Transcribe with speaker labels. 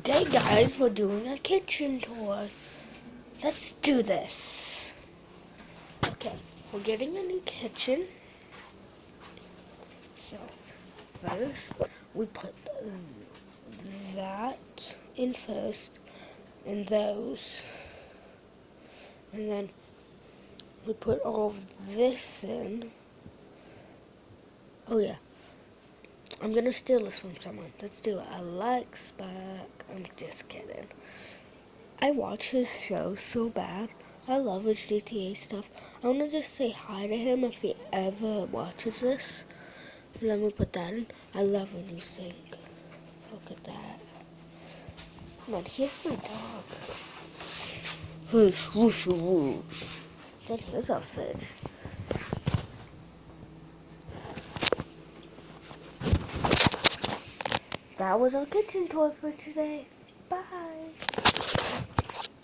Speaker 1: Today, guys, we're doing a kitchen tour. Let's do this. Okay, we're getting a new kitchen. So, first, we put that in first, and those. And then we put all of this in. Oh, yeah. I'm gonna steal this from someone. Let's do it. Alex back. I'm just kidding. I watch his show so bad. I love his GTA stuff. I want to just say hi to him if he ever watches this. Let me put that in. I love when you sing. Look at that. Man, here's my dog. Whoosh, whoosh, whoosh. Then here's our fridge. That was our kitchen tour for today. Bye.